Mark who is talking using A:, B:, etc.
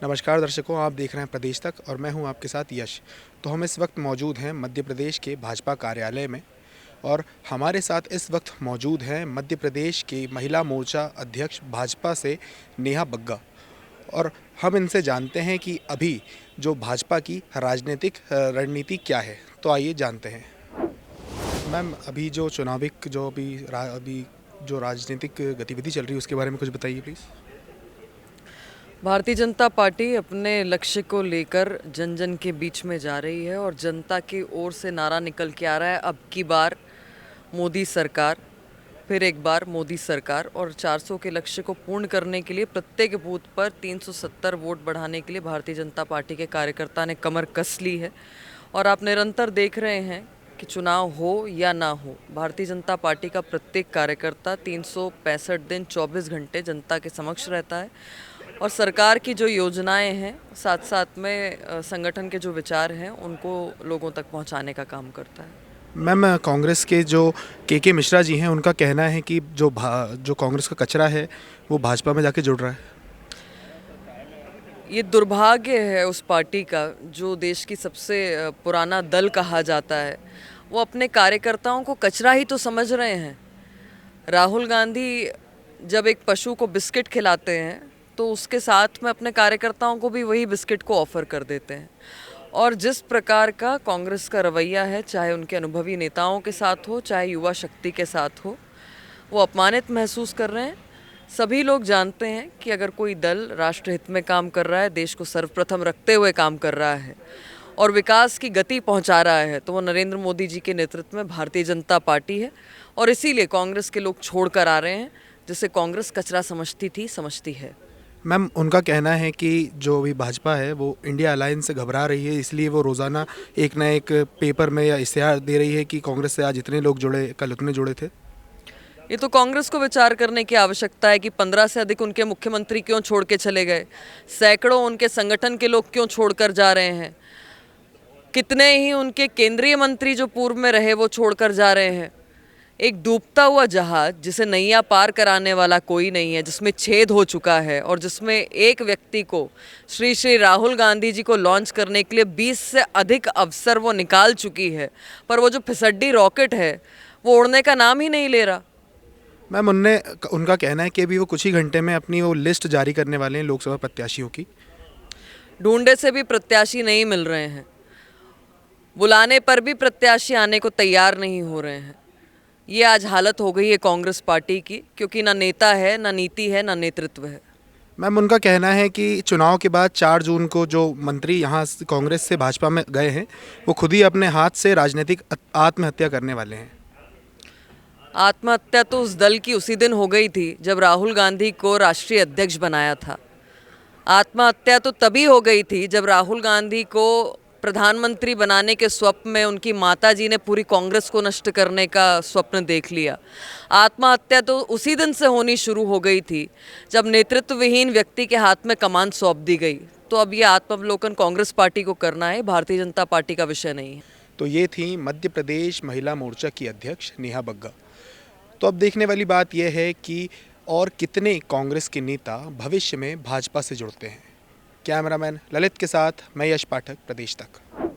A: नमस्कार दर्शकों, आप देख रहे हैं प्रदेश तक और मैं हूं आपके साथ यश। तो हम इस वक्त मौजूद हैं मध्य प्रदेश के भाजपा कार्यालय में और हमारे साथ इस वक्त मौजूद हैं मध्य प्रदेश की महिला मोर्चा अध्यक्ष भाजपा से नेहा बग्गा। और हम इनसे जानते हैं कि अभी जो भाजपा की राजनीतिक रणनीति क्या है। तो आइए जानते हैं। मैम, अभी जो चुनाविक जो अभी जो राजनीतिक गतिविधि चल रही है उसके बारे में कुछ बताइए प्लीज़।
B: भारतीय जनता पार्टी अपने लक्ष्य को लेकर जन जन के बीच में जा रही है और जनता की ओर से नारा निकल के आ रहा है, अब की बार मोदी सरकार, फिर एक बार मोदी सरकार। और 400 के लक्ष्य को पूर्ण करने के लिए प्रत्येक बूथ पर 370 वोट बढ़ाने के लिए भारतीय जनता पार्टी के कार्यकर्ता ने कमर कस ली है। और आप निरंतर देख रहे हैं कि चुनाव हो या ना हो, भारतीय जनता पार्टी का प्रत्येक कार्यकर्ता 365 दिन 24 घंटे जनता के समक्ष रहता है और सरकार की जो योजनाएं हैं साथ साथ में संगठन के जो विचार हैं उनको लोगों तक पहुंचाने का काम करता है।
A: मैम, कांग्रेस के जो के मिश्रा जी हैं उनका कहना है कि जो कांग्रेस का कचरा है वो भाजपा में जाके जुड़ रहा है।
B: ये दुर्भाग्य है उस पार्टी का जो देश की सबसे पुराना दल कहा जाता है। वो अपने कार्यकर्ताओं को कचरा ही तो समझ रहे हैं। राहुल गांधी जब एक पशु को बिस्किट खिलाते हैं तो उसके साथ में अपने कार्यकर्ताओं को भी वही बिस्किट को ऑफर कर देते हैं। और जिस प्रकार का कांग्रेस का रवैया है, चाहे उनके अनुभवी नेताओं के साथ हो चाहे युवा शक्ति के साथ हो, वो अपमानित महसूस कर रहे हैं। सभी लोग जानते हैं कि अगर कोई दल राष्ट्रहित में काम कर रहा है, देश को सर्वप्रथम रखते हुए काम कर रहा है और विकास की गति पहुंचा रहा है, तो वो नरेंद्र मोदी जी के नेतृत्व में भारतीय जनता पार्टी है। और इसीलिए कांग्रेस के लोग छोड़ कर आ रहे हैं, जिसे कांग्रेस कचरा समझती थी, समझती है।
A: मैम, उनका कहना है कि जो अभी भाजपा है वो इंडिया अलायंस से घबरा रही है, इसलिए वो रोज़ाना एक ना एक पेपर में या इश्तेहार दे रही है कि कांग्रेस से आज इतने लोग जुड़े, कल उतने जुड़े थे।
B: ये तो कांग्रेस को विचार करने की आवश्यकता है कि 15 से अधिक उनके मुख्यमंत्री क्यों छोड़ के चले गए, सैकड़ों उनके संगठन के लोग क्यों छोड़कर जा रहे हैं, कितने ही उनके केंद्रीय मंत्री जो पूर्व में रहे वो छोड़कर जा रहे हैं। एक डूबता हुआ जहाज जिसे नैया पार कराने वाला कोई नहीं है, जिसमें छेद हो चुका है और जिसमें एक व्यक्ति को श्री राहुल गांधी जी को लॉन्च करने के लिए 20 से अधिक अवसर वो निकाल चुकी है, पर वो जो फिसड्डी रॉकेट है वो उड़ने का नाम ही नहीं ले रहा।
A: मैम, उनका कहना है कि अभी वो कुछ ही घंटे में अपनी वो लिस्ट जारी करने वाले हैं लोकसभा प्रत्याशियों की।
B: ढूंढे से भी प्रत्याशी नहीं मिल रहे हैं, बुलाने पर भी प्रत्याशी आने को तैयार नहीं हो रहे हैं। ये आज हालत हो गई है कांग्रेस पार्टी की, क्योंकि ना नेता है, ना नीति है, ना नेतृत्व है।
A: मैम, उनका कहना है कि चुनाव के बाद 4 जून को जो मंत्री यहाँ कांग्रेस से भाजपा में गए हैं वो खुद ही अपने हाथ से राजनीतिक आत्महत्या करने वाले हैं।
B: आत्महत्या तो उस दल की उसी दिन हो गई थी जब राहुल गांधी को राष्ट्रीय अध्यक्ष बनाया था। आत्महत्या तो तभी हो गई थी जब राहुल गांधी को प्रधानमंत्री बनाने के स्वप्न में उनकी माताजी ने पूरी कांग्रेस को नष्ट करने का स्वप्न देख लिया। आत्महत्या तो उसी दिन से होनी शुरू हो गई थी जब नेतृत्वविहीन व्यक्ति के हाथ में कमान सौंप दी गई। तो अब ये आत्मावलोकन कांग्रेस पार्टी को करना है, भारतीय जनता पार्टी का विषय नहीं है।
A: तो ये थी मध्य प्रदेश महिला मोर्चा की अध्यक्ष नेहा बग्गा। तो अब देखने वाली बात यह है कि और कितने कांग्रेस के नेता भविष्य में भाजपा से जुड़ते हैं। कैमरामैन ललित के साथ मैं यश पाठक, प्रदेश तक।